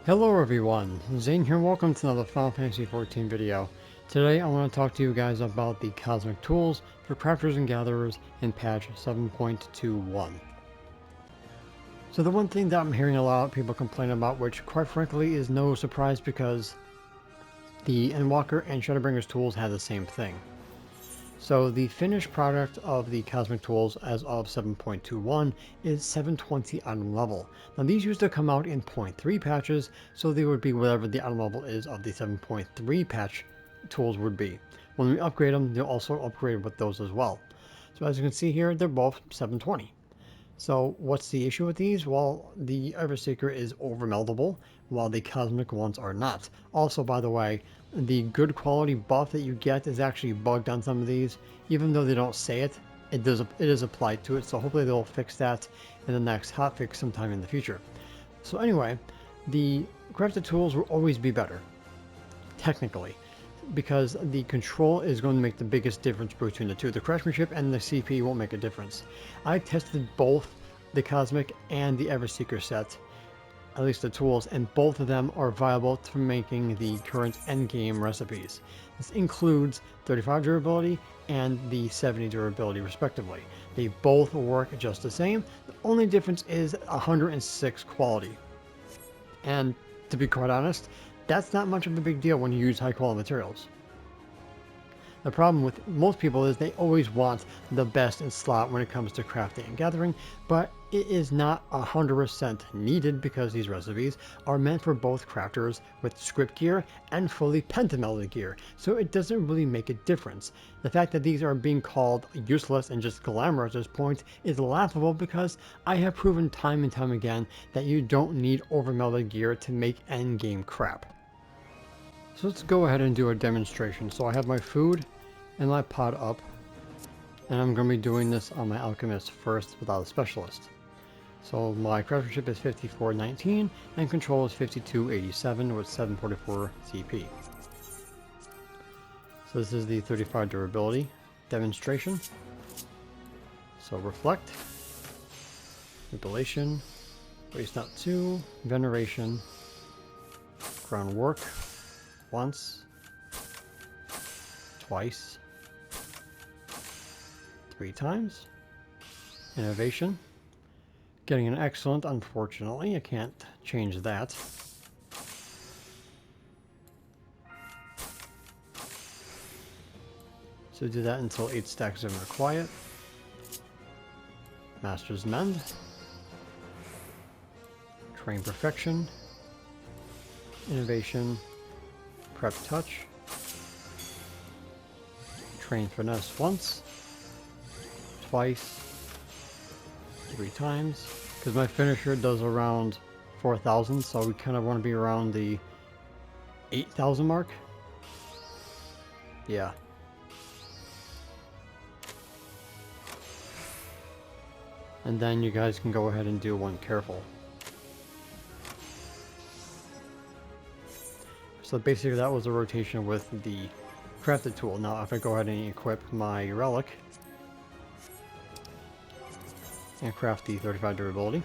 Hello everyone, Zane here, welcome to another Final Fantasy XIV video. Today I want to talk to you guys about the cosmic tools for crafters and gatherers in patch 7.21. So the one thing that I'm hearing a lot of people complain about, which quite frankly is no surprise because the Endwalker and Shadowbringer's tools have the same thing. So the finished product of the cosmic tools as of 7.21 is 720 item level. Now these used to come out in 0.3 patches, so they would be whatever the item level is of the 7.3 patch tools would be. When we upgrade them, they'll also upgrade with those as well. So as you can see here, they're both 720. So what's the issue with these? Well, the Everseeker is over-meldable, while the cosmic ones are not. Also, by the way, the good quality buff that you get is actually bugged on some of these. Even though they don't say it, it is applied to it, so hopefully they'll fix that in the next hotfix sometime in the future. So anyway, the crafted tools will always be better, technically, because the control is going to make the biggest difference between the two. The craftsmanship and the CP won't make a difference. I tested both the Cosmic and the Everseeker set, at least the tools, and both of them are viable for making the current endgame recipes. This includes 35 durability and the 70 durability respectively. They both work just the same. The only difference is 106 quality. And to be quite honest, that's not much of a big deal when you use high quality materials. The problem with most people is they always want the best in slot when it comes to crafting and gathering, but it is not 100% needed because these recipes are meant for both crafters with scrip gear and fully pentamelded gear, so it doesn't really make a difference. The fact that these are being called useless and just glamour at this point is laughable because I have proven time and time again that you don't need overmelded gear to make endgame crap. So let's go ahead and do a demonstration. So I have my food and my pot up, and I'm going to be doing this on my alchemist first without a specialist. So my craftsmanship is 5419 and control is 5287 with 744 CP. So this is the 35 durability demonstration. So reflect, mutilation, waste not 2, veneration, groundwork, once, twice, 3 times, innovation, getting an excellent, unfortunately, I can't change that. So do that until 8 stacks of inner quiet, master's mend, train perfection, innovation, prep touch, train finesse once, twice, 3 times, because my finisher does around 4,000, so we kind of want to be around the 8,000 mark. Yeah. And then you guys can go ahead and do one careful. So basically that was a rotation with the crafted tool. Now if I go ahead and equip my relic and craft the 35 durability,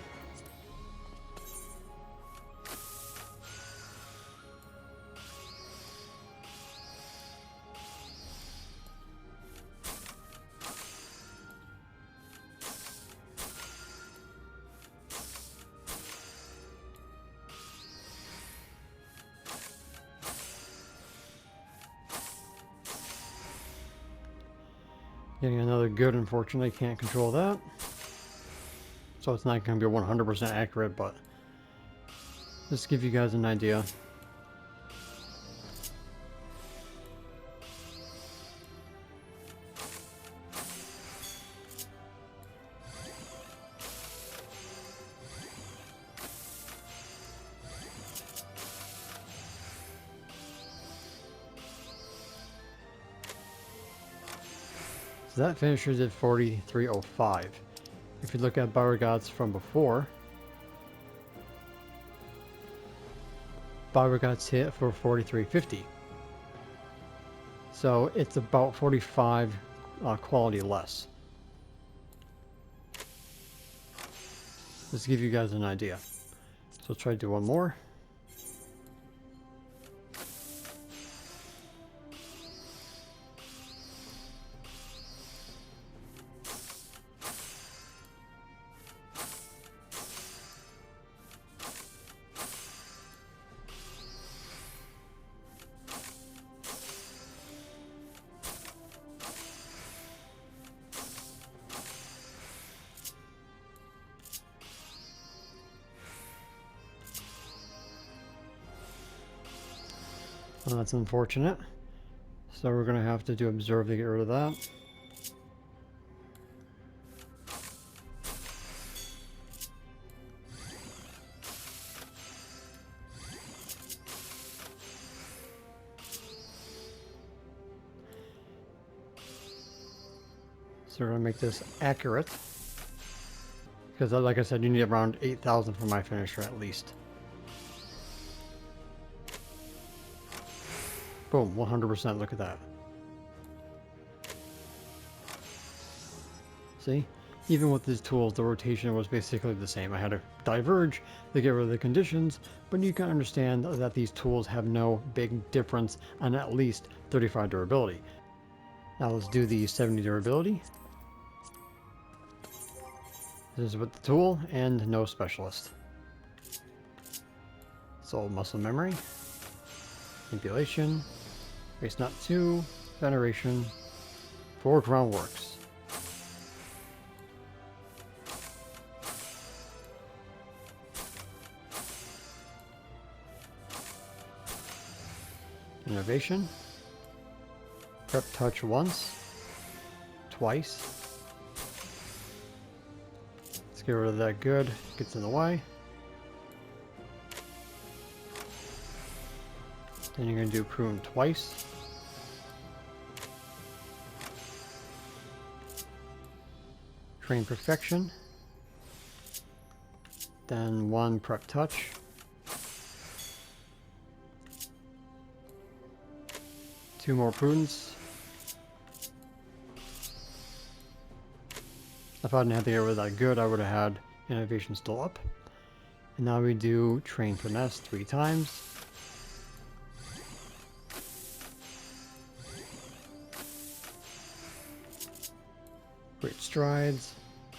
getting another good, unfortunately can't control that. So it's not going to be 100% accurate, but just to give you guys an idea. So that finisher did 4305. If you look at Beauregard's from before, Beauregard's hit for 4350. So it's about 45 quality less. Just to give you guys an idea. So let's try to do one more. That's unfortunate. So we're going to have to do observe to get rid of that. So we're going to make this accurate. Because like I said, you need around 8,000 for my finisher at least. Boom, 100%, look at that. See? Even with these tools, the rotation was basically the same. I had to diverge to get rid of the conditions, but you can understand that these tools have no big difference on at least 35 durability. Now let's do the 70 durability. This is with the tool and no specialist. So muscle memory, manipulation, race not 2, veneration, foreground works. Innovation, prep touch once, twice. Let's get rid of that good, gets in the way. Then you're going to do prune twice. Train perfection. Then 1 prep touch. Two more prudence. If I didn't have to get rid of that good, I would have had innovation still up. And now we do train finesse 3 times. Great strides,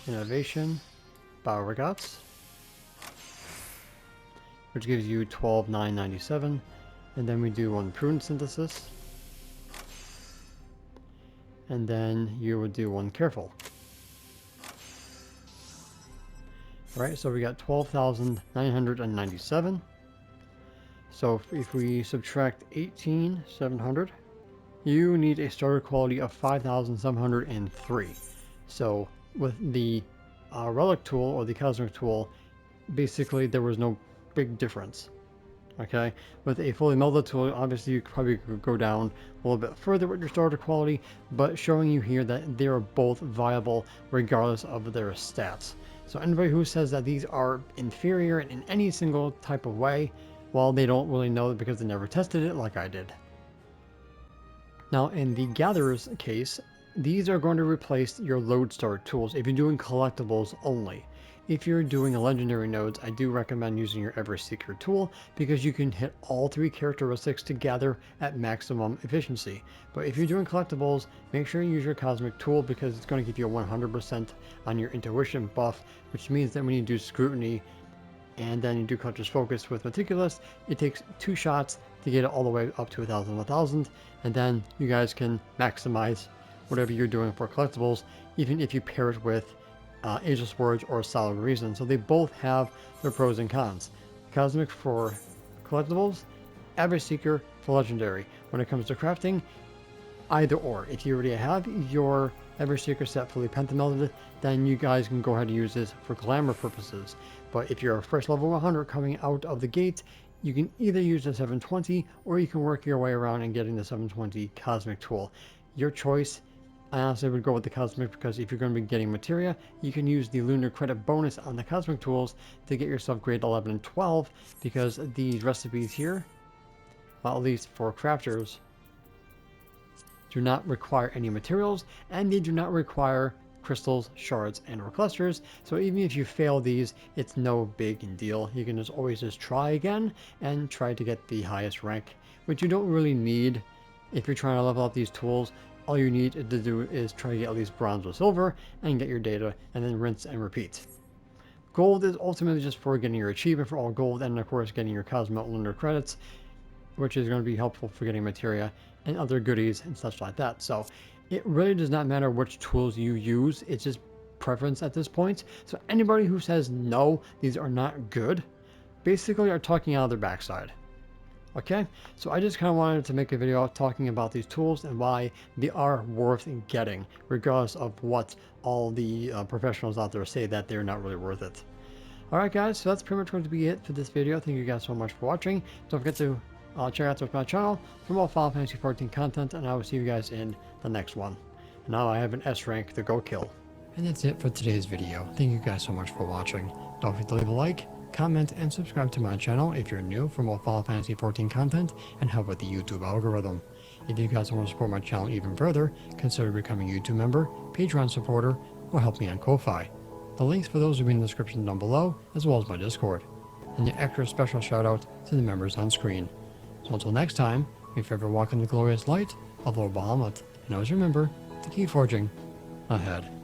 innovation, bow regattes, which gives you 12,997, and then we do 1 prudent synthesis, and then you would do 1 careful. Alright, so we got 12,997. So if we subtract 18,700, you need a starter quality of 5,703. So with the relic tool or the cosmic tool, basically there was no big difference. Okay, with a fully melded tool, obviously you probably could go down a little bit further with your starter quality, but showing you here that they are both viable regardless of their stats. So anybody who says that these are inferior in any single type of way, well, they don't really know it because they never tested it like I did. Now in the gatherer's case, these are going to replace your lodestar tools if you're doing collectibles only. If you're doing legendary nodes, I do recommend using your everseeker tool because you can hit all 3 characteristics to gather at maximum efficiency. But if you're doing collectibles, make sure you use your cosmic tool because it's going to give you a 100% on your intuition buff, which means that when you do scrutiny and then you do collector's focus with meticulous, it takes 2 shots to get it all the way up to 1,000, and then you guys can maximize whatever you're doing for collectibles, even if you pair it with Ageless Words or Solid Reason. So they both have their pros and cons. Cosmic for collectibles, everseeker for legendary. When it comes to crafting, either or. If you already have your everseeker set fully pentamelded, then you guys can go ahead and use this for glamour purposes. But if you're a first level 100 coming out of the gate, you can either use the 720 or you can work your way around and getting the 720 cosmic tool. Your choice. I honestly would go with the cosmic because if you're going to be getting materia, you can use the lunar credit bonus on the cosmic tools to get yourself grade 11 and 12, because these recipes here, well, at least for crafters, do not require any materials, and they do not require crystals, shards, and or clusters. So even if you fail these, it's no big deal. You can always just try again and try to get the highest rank, which you don't really need if you're trying to level up these tools. All you need to do is try to get at least bronze or silver and get your data, and then rinse and repeat. Gold is ultimately just for getting your achievement for all gold, and of course getting your cosmic lunar credits, which is going to be helpful for getting materia and other goodies and such like that. So it really does not matter which tools you use, it's just preference at this point. So anybody who says no, these are not good, basically are talking out of their backside. Okay, so I just kind of wanted to make a video talking about these tools and why they are worth getting, regardless of what all the professionals out there say that they're not really worth it. Alright guys, so that's pretty much going to be it for this video. Thank you guys so much for watching. Don't forget to check out my channel for more Final Fantasy 14 content, and I will see you guys in the next one. Now I have an S rank to go kill. And that's it for today's video. Thank you guys so much for watching. Don't forget to leave a like, comment, and subscribe to my channel if you're new for more Final Fantasy 14 content and help with the YouTube algorithm. If you guys want to support my channel even further, consider becoming a YouTube member, Patreon supporter, or help me on Ko-Fi. The links for those will be in the description down below, as well as my Discord. And an extra special shout out to the members on screen. So until next time, may you ever walk in the glorious light of Lord Bahamut, and always remember to keep forging ahead.